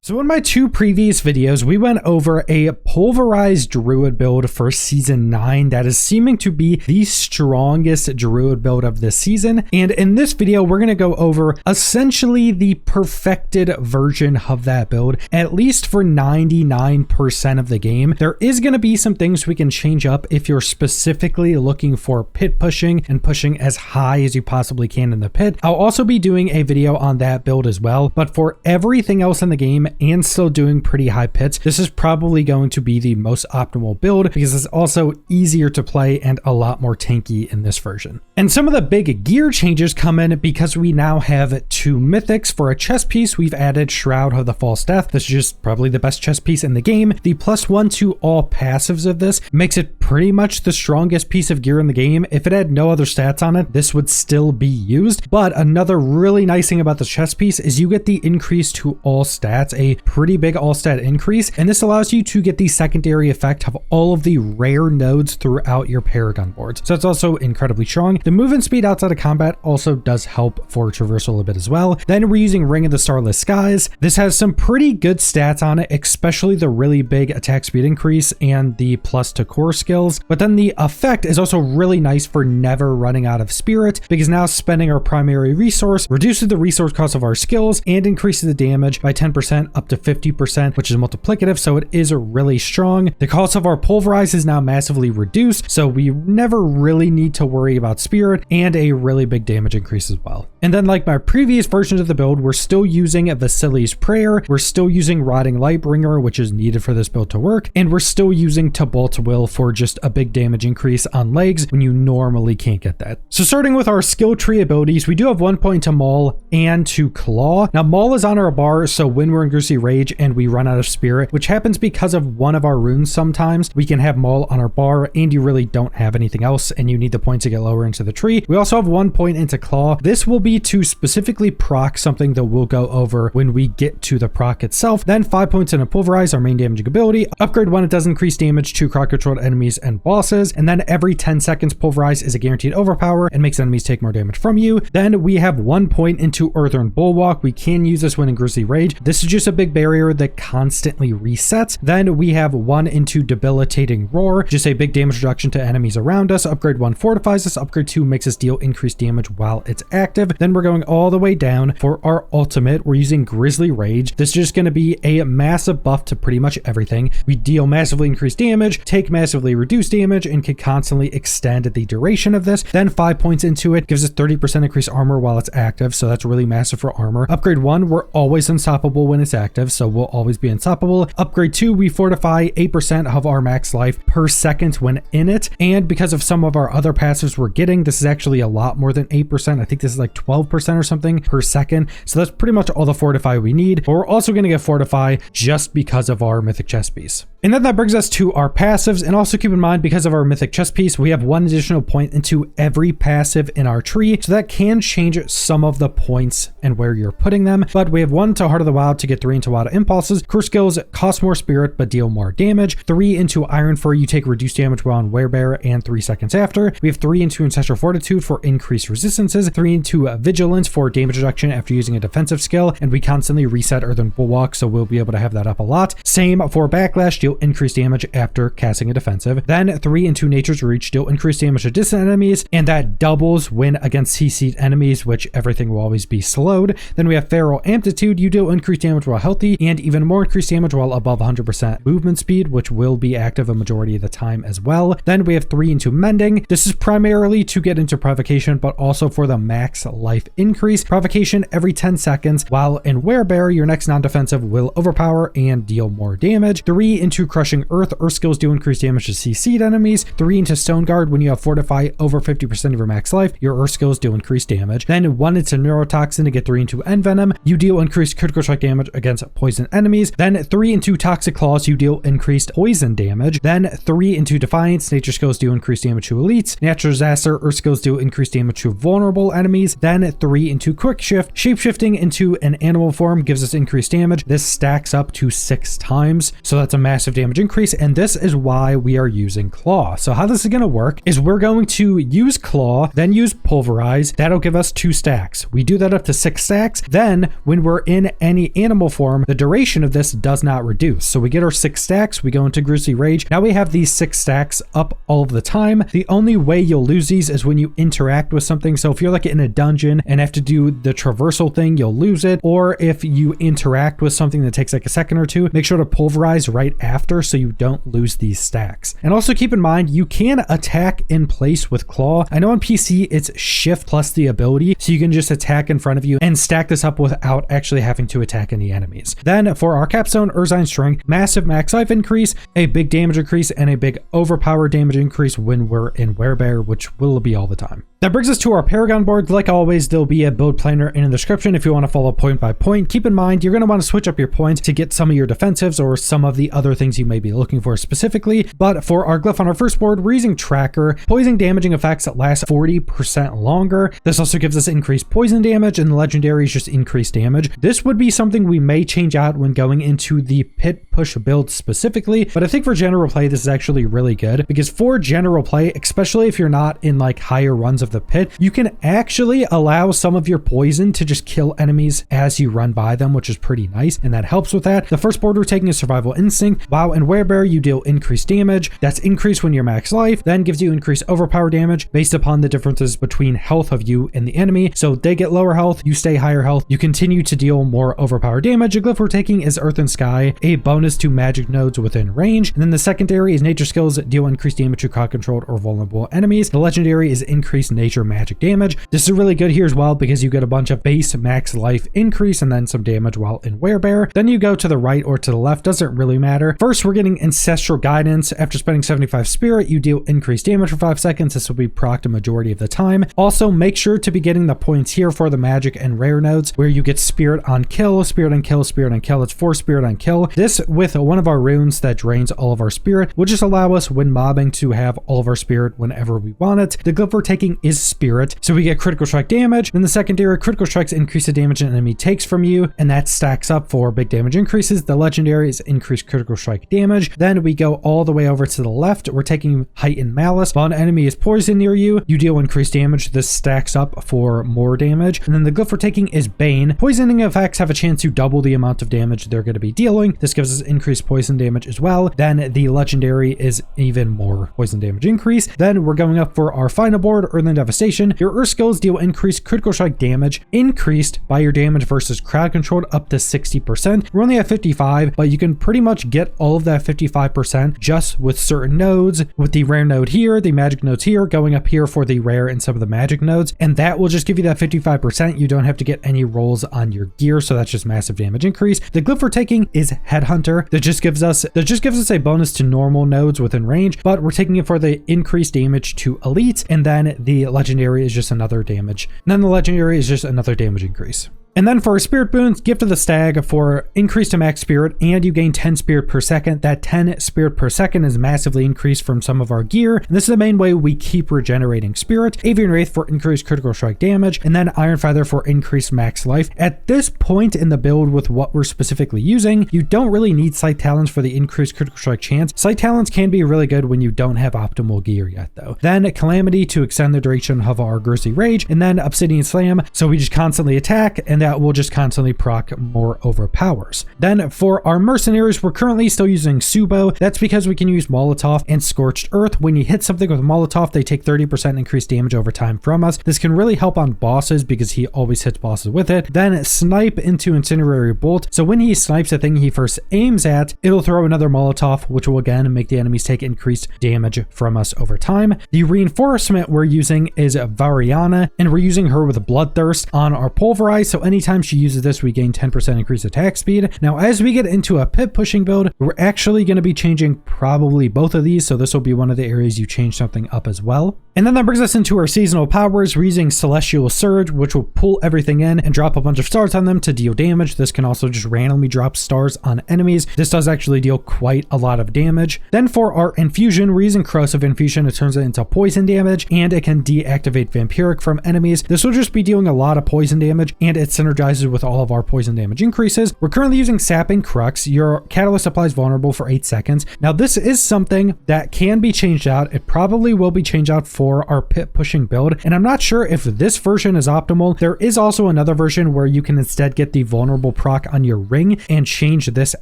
So in my two previous videos, we went over a Pulverize Druid build for Season 9 that is seeming to be the strongest Druid build of this season. And in this video, we're going to go over essentially the perfected version of that build, at least for 99% of the game. There is going to be some things we can change up if you're specifically looking for pit pushing and pushing as high as you possibly can in the pit. I'll also be doing a video on that build as well, but for everything else in the game, and still doing pretty high pits, this is probably going to be the most optimal build because it's also easier to play and a lot more tanky in this version. And some of the big gear changes come in because we now have two mythics. For a chest piece, we've added Shroud of the False Death. This is just probably the best chest piece in the game. The +1 to all passives of this makes it pretty much the strongest piece of gear in the game. If it had no other stats on it, this would still be used. But another really nice thing about the chest piece is you get the increase to all stats, a pretty big all stat increase, and this allows you to get the secondary effect of all of the rare nodes throughout your Paragon boards. So it's also incredibly strong. The movement speed outside of combat also does help for traversal a bit as well. Then we're using Ring of the Starless Skies. This has some pretty good stats on it, especially the really big attack speed increase and the plus to core skills. But then the effect is also really nice for never running out of spirit, because now spending our primary resource reduces the resource cost of our skills and increases the damage by 10% up to 50%, which is multiplicative, so it is really strong. The cost of our Pulverize is now massively reduced, so we never really need to worry about spirit, and a really big damage increase as well. And then, like my previous versions of the build, we're still using Vasily's Prayer, we're still using Rotting Lightbringer, which is needed for this build to work, and we're still using Tybalt Will for just a big damage increase on legs when you normally can't get that. So starting with our skill tree abilities, we do have 1 point to Maul and to Claw. Now Maul is on our bar, so when we're in Greasy Rage and we run out of spirit, which happens because of one of our runes sometimes, we can have Maul on our bar and you really don't have anything else and you need the points to get lower into the tree. We also have 1 point into Claw. This will be to specifically proc something that we'll go over when we get to the proc itself. Then 5 points into Pulverize, our main damaging ability. Upgrade 1, it does increase damage to crowd controlled enemies and bosses. And then every 10 seconds, Pulverize is a guaranteed overpower and makes enemies take more damage from you. Then we have 1 point into Earthern Bulwark. We can use this when in Grizzly Rage. This is just a big barrier that constantly resets. Then we have 1 into Debilitating Roar, just a big damage reduction to enemies around us. Upgrade 1 fortifies us. Upgrade 2 makes us deal increased damage while it's active. Then we're going all the way down for our ultimate. We're using Grizzly Rage. This is just going to be a massive buff to pretty much everything. We deal massively increased damage, take massively reduced damage, and can constantly extend the duration of this. Then 5 points into it gives us 30% increased armor while it's active, so that's really massive for armor. Upgrade 1, we're always unstoppable when it's active, so we'll always be unstoppable. Upgrade 2, we fortify 8% of our max life per second when in it, and because of some of our other passives we're getting, this is actually a lot more than 8%. I think this is like 12% or something per second, so that's pretty much all the fortify we need. But we're also going to get fortify just because of our mythic chest piece. And then that brings us to our passives, and also keep in mind, because of our mythic chest piece, we have 1 additional point into every passive in our tree, so that can change some of the points and where you're putting them. But we have 1 to Heart of the Wild to get 3 into Wild Impulses. Core skills cost more spirit but deal more damage. 3 into Iron Fur, you take reduced damage while on Werebear and 3 seconds after. We have 3 into Ancestral Fortitude for increased resistances. 3 into Vigilance for damage reduction after using a defensive skill, and we constantly reset Earthen Bulwark, so we'll be able to have that up a lot. Same for Backlash, deal increased damage after casting a defensive. Then 3 into Nature's Reach, deal increased damage to distant enemies, and that doubles when against CC'd enemies, which everything will always be slowed. Then we have Feral Amplitude, you deal increased damage while healthy, and even more increased damage while above 100% movement speed, which will be active a majority of the time as well. Then we have 3 into Mending. This is primarily to get into Provocation, but also for the max life increase. Provocation every 10 seconds, while in Werebear, your next non-defensive will overpower and deal more damage. 3 into Crushing Earth. Earth skills do increase damage to CC'd enemies. 3 into Stone Guard. When you have Fortify over 50% of your max life, your Earth skills do increase damage. Then 1 into Neurotoxin to get 3 into Envenom. You deal increased critical strike damage against poison enemies. Then 3 into Toxic Claws. You deal increased poison damage. Then 3 into Defiance. Nature skills do increased damage to elites. Natural Disaster. Earth skills do increased damage to vulnerable enemies. Then 3 into Quick Shift. Shapeshifting into an animal form gives us increased damage. This stacks up to 6 times, so that's a massive damage increase, and this is why we are using Claw. So how this is going to work is we're going to use Claw, then use Pulverize. That'll give us 2 stacks. We do that up to 6 stacks. Then when we're in any animal form, the duration of this does not reduce. So we get our 6 stacks, we go into Grisly Rage. Now we have these 6 stacks up all of the time. The only way you'll lose these is when you interact with something. So if you're like in a dungeon and have to do the traversal thing, you'll lose it. Or if you interact with something that takes like a second or two, make sure to Pulverize right after so you don't lose these stacks. And also keep in mind, you can attack in place with Claw. I know on PC it's shift plus the ability, so you can just attack in front of you and stack this up without actually having to attack any enemies. Then for our capstone, Urzine Strength, massive max life increase, a big damage increase, and a big overpower damage increase when we're in Werebear, which will be all the time. That brings us to our Paragon board. Like always, there'll be a build planner in the description if you want to follow point by point. Keep in mind, you're going to want to switch up your points to get some of your defensives or some of the other things you may be looking for specifically. But for our glyph on our first board, we're using Tracker. Poison damaging effects that last 40% longer. This also gives us increased poison damage, and the legendary is just increased damage. This would be something we may change out when going into the pit push build specifically, but I think for general play, this is actually really good because for general play, especially if you're not in like higher runs of the pit, you can actually allow some of your poison to just kill enemies as you run by them, which is pretty nice, and that helps with that. The first board we're taking is Survival Instinct. Wow, and Werebear, you deal increased damage. That's increased when you're max life, then gives you increased overpower damage based upon the differences between health of you and the enemy. So they get lower health, you stay higher health, you continue to deal more overpower damage. The glyph we're taking is Earth and Sky, a bonus to magic nodes within range. And then the secondary is Nature Skills, deal increased damage to crowd-controlled or vulnerable enemies. The legendary is increased nature magic damage. This is really good here as well because you get a bunch of base max life increase and then some damage while in Werebear. Then you go to the right or to the left, doesn't really matter. First, we're getting Ancestral Guidance. After spending 75 spirit, you deal increased damage for 5 seconds. This will be procced a majority of the time. Also, make sure to be getting the points here for the magic and rare nodes where you get Spirit on Kill, Spirit on Kill, Spirit on Kill. It's 4 Spirit on Kill. This with one of our runes that drains all of our spirit will just allow us when mobbing to have all of our spirit whenever we want it. The glyph we're taking is Spirit, so we get critical strike damage. Then the secondary, critical strikes increase the damage an enemy takes from you, and that stacks up for big damage increases. The legendary is increased critical strike damage. Then we go all the way over to the left. We're taking Heightened Malice. While an enemy is poisoned near you, you deal increased damage. This stacks up for more damage. And then the glyph we're taking is Bane. Poisoning effects have a chance to double the amount of damage they're going to be dealing. This gives us increased poison damage as well. Then the legendary is even more poison damage increase. Then we're going up for our final board, Earthland Devastation. Your Earth skills deal increased critical strike damage, increased by your damage versus crowd controlled up to 60%. We're only at 55, but you can pretty much get all of that 55% just with certain nodes, with the rare node here, the magic nodes here, going up here for the rare and some of the magic nodes, and that will just give you that 55%. You don't have to get any rolls on your gear, so that's just massive damage increase. The glyph we're taking is Headhunter. That just gives us a bonus to normal nodes within range, but we're taking it for the increased damage to elite, and then the legendary is just another damage. And then the legendary is just another damage increase. And then for our spirit boons, Gift of the Stag for increase to max spirit, and you gain 10 spirit per second. That 10 spirit per second is massively increased from some of our gear, and this is the main way we keep regenerating spirit. Avian Wraith for increased critical strike damage, and then Iron Feather for increased max life. At this point in the build with what we're specifically using, you don't really need Sight Talons for the increased critical strike chance. Sight Talons can be really good when you don't have optimal gear yet though. Then Calamity to extend the duration of our Grisly Rage, and then Obsidian Slam, so we just constantly attack, and that will just constantly proc more overpowers. Then for our mercenaries, we're currently still using Subo. That's because we can use Molotov and Scorched Earth. When you hit something with Molotov, they take 30% increased damage over time from us. This can really help on bosses because he always hits bosses with it. Then Snipe into Incendiary Bolt. So when he snipes the thing he first aims at, it'll throw another Molotov, which will again make the enemies take increased damage from us over time. The reinforcement we're using is Variana, and we're using her with Bloodthirst on our Pulverize. So anytime she uses this, we gain 10% increased attack speed. Now, as we get into a pit pushing build, we're actually going to be changing probably both of these. So this will be one of the areas you change something up as well. And then that brings us into our seasonal powers. We're using Celestial Surge, which will pull everything in and drop a bunch of stars on them to deal damage. This can also just randomly drop stars on enemies. This does actually deal quite a lot of damage. Then for our infusion, we're using Corrosive Infusion. It turns it into poison damage, and it can deactivate Vampiric from enemies. This will just be dealing a lot of poison damage, and it's synergizes with all of our poison damage increases. We're currently using Sapping Crux. Your catalyst applies vulnerable for 8 seconds. Now this is something that can be changed out. It probably will be changed out for our pit pushing build, and I'm not sure if this version is optimal. There is also another version where you can instead get the vulnerable proc on your ring and change this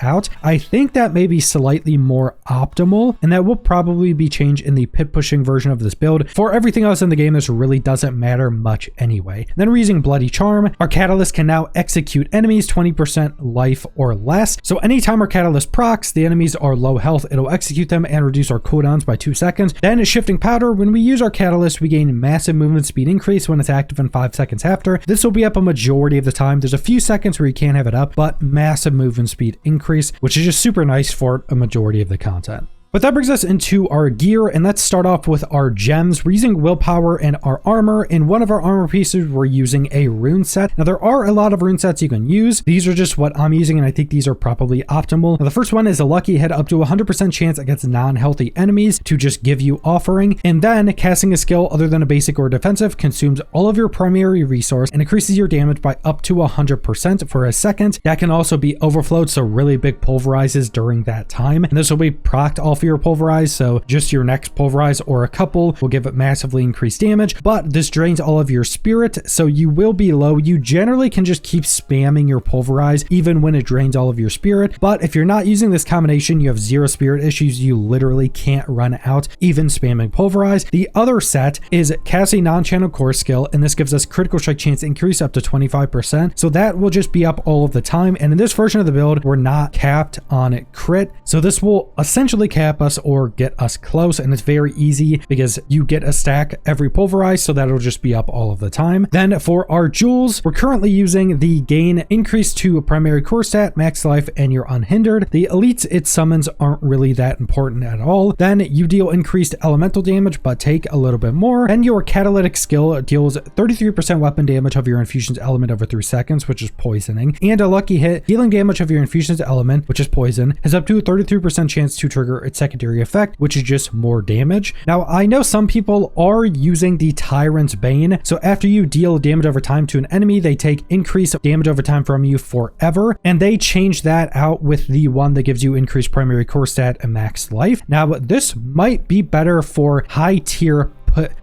out. I think that may be slightly more optimal, and that will probably be changed in the pit pushing version of this build. For everything else in the game, this really doesn't matter much anyway. Then we're using Bloody Charm. Our catalyst can now execute enemies 20% life or less. So anytime our catalyst procs, the enemies are low health, it'll execute them and reduce our cooldowns by 2 seconds. Then Shifting Powder. When we use our catalyst, we gain massive movement speed increase when it's active in 5 seconds after. This will be up a majority of the time. There's a few seconds where you can't have it up, but massive movement speed increase, which is just super nice for a majority of the content. But that brings us into our gear, and let's start off with our gems. We're using willpower and our armor. In one of our armor pieces, we're using a rune set. Now there are a lot of rune sets you can use. These are just what I'm using, and I think these are probably optimal. Now the first one is a lucky hit, up to 100% chance against non-healthy enemies to just give you offering. And then casting a skill other than a basic or defensive consumes all of your primary resource and increases your damage by up to 100% for a second. That can also be overflowed, so really big pulverizes during that time. And this will be procced off your pulverize, so just your next pulverize or a couple will give it massively increased damage, but this drains all of your spirit, so you will be low. You generally can just keep spamming your pulverize even when it drains all of your spirit, but if you're not using this combination, you have 0 spirit issues. You literally can't run out even spamming pulverize. The other set is cast a non-channel core skill, and this gives us critical strike chance increase up to 25%, so that will just be up all of the time. And in this version of the build, we're not capped on crit, so this will essentially cap us or get us close, and it's very easy because you get a stack every pulverize, so that'll just be up all of the time. Then for our jewels, we're currently using the gain increase to a primary core stat, max life, and you're unhindered. The elites it summons aren't really that important at all. Then you deal increased elemental damage but take a little bit more. Then your catalytic skill deals 33% weapon damage of your infusion's element over 3 seconds, which is poisoning, and a lucky hit healing damage of your infusion's element, which is poison, has up to a 33% chance to trigger its secondary effect, which is just more damage. Now I know some people are using the Tyrant's Bane, so after you deal damage over time to an enemy, they take increased damage over time from you forever, and they change that out with the one that gives you increased primary core stat and max life. Now this might be better for high tier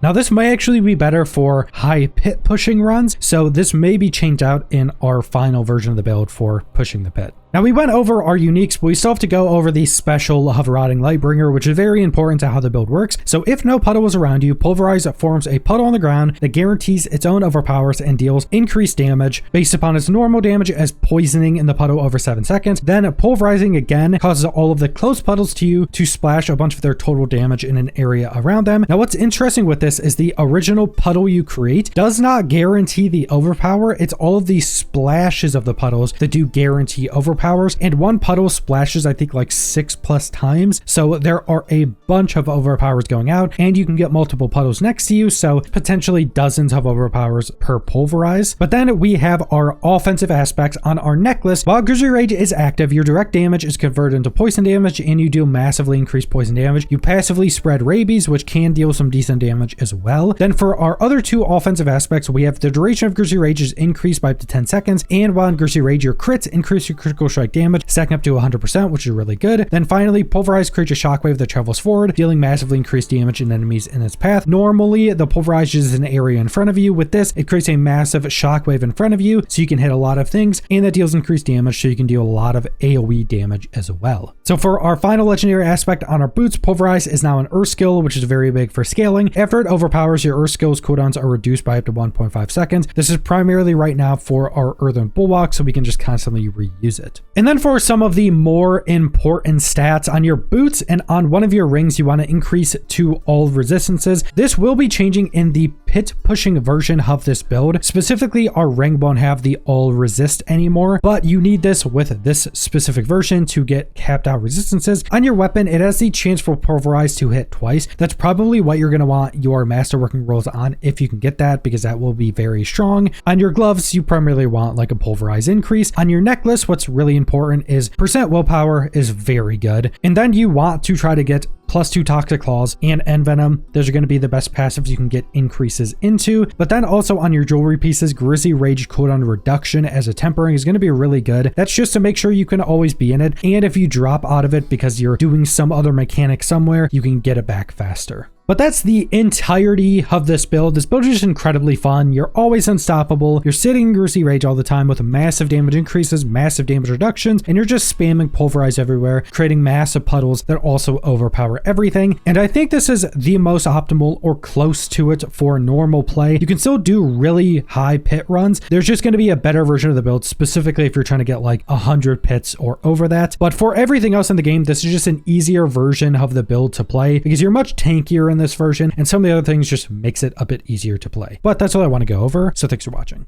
Now this might actually be better for high pit pushing runs, so this may be changed out in our final version of the build for pushing the pit. Now we went over our uniques, but we still have to go over the special Hoverating Lightbringer, which is very important to how the build works. So if no puddle is around you, Pulverize forms a puddle on the ground that guarantees its own overpowers and deals increased damage based upon its normal damage as poisoning in the puddle over 7 seconds. Then Pulverizing again causes all of the close puddles to you to splash a bunch of their total damage in an area around them. Now what's interesting with this is the original puddle you create does not guarantee the overpower. It's all of the splashes of the puddles that do guarantee overpower. And one puddle splashes I think like 6+ times, so there are a bunch of overpowers going out, and you can get multiple puddles next to you, so potentially dozens of overpowers per pulverize. But then we have our offensive aspects on our necklace. While Grizzly Rage is active, your direct damage is converted into poison damage, and you deal massively increased poison damage. You passively spread rabies, which can deal some decent damage as well. Then for our other two offensive aspects, we have the duration of Grizzly Rage is increased by up to 10 seconds, and while in Grizzly Rage your crits increase your critical strike damage, stacking up to 100%, which is really good. Then finally, Pulverize creates a shockwave that travels forward, dealing massively increased damage in enemies in its path. Normally, the Pulverize is an area in front of you. With this, it creates a massive shockwave in front of you, so you can hit a lot of things, and that deals increased damage, so you can deal a lot of AoE damage as well. So for our final legendary aspect on our boots, Pulverize is now an Earth skill, which is very big for scaling. After it overpowers, your Earth skill's cooldowns are reduced by up to 1.5 seconds. This is primarily right now for our Earthen Bulwark, so we can just constantly reuse it. And then for some of the more important stats on your boots and on one of your rings, you want to increase to all resistances. This will be changing in the pit pushing version of this build. Specifically, our ring won't have the all resist anymore, but you need this with this specific version to get capped out resistances. On your weapon, it has the chance for Pulverize to hit twice. That's probably what you're going to want your masterworking rolls on if you can get that, because that will be very strong. On your gloves, you primarily want like a Pulverize increase. On your necklace, what's really really important is percent willpower is very good. And then you want to try to get +2 Toxic Claws and Envenom. Those are going to be the best passives you can get increases into. But then also on your jewelry pieces, Grizzy Rage cooldown reduction as a tempering is going to be really good. That's just to make sure you can always be in it. And if you drop out of it because you're doing some other mechanic somewhere, you can get it back faster. But that's the entirety of this build. This build is just incredibly fun. You're always unstoppable. You're sitting in Grizzy Rage all the time with massive damage increases, massive damage reductions, and you're just spamming Pulverize everywhere, creating massive puddles that also overpower everything. And I think this is the most optimal or close to it for normal play. You can still do really high pit runs. There's just going to be a better version of the build, specifically if you're trying to get like 100 pits or over that. But for everything else in the game, this is just an easier version of the build to play because you're much tankier in this version, and some of the other things just makes it a bit easier to play. But that's all I want to go over, so thanks for watching.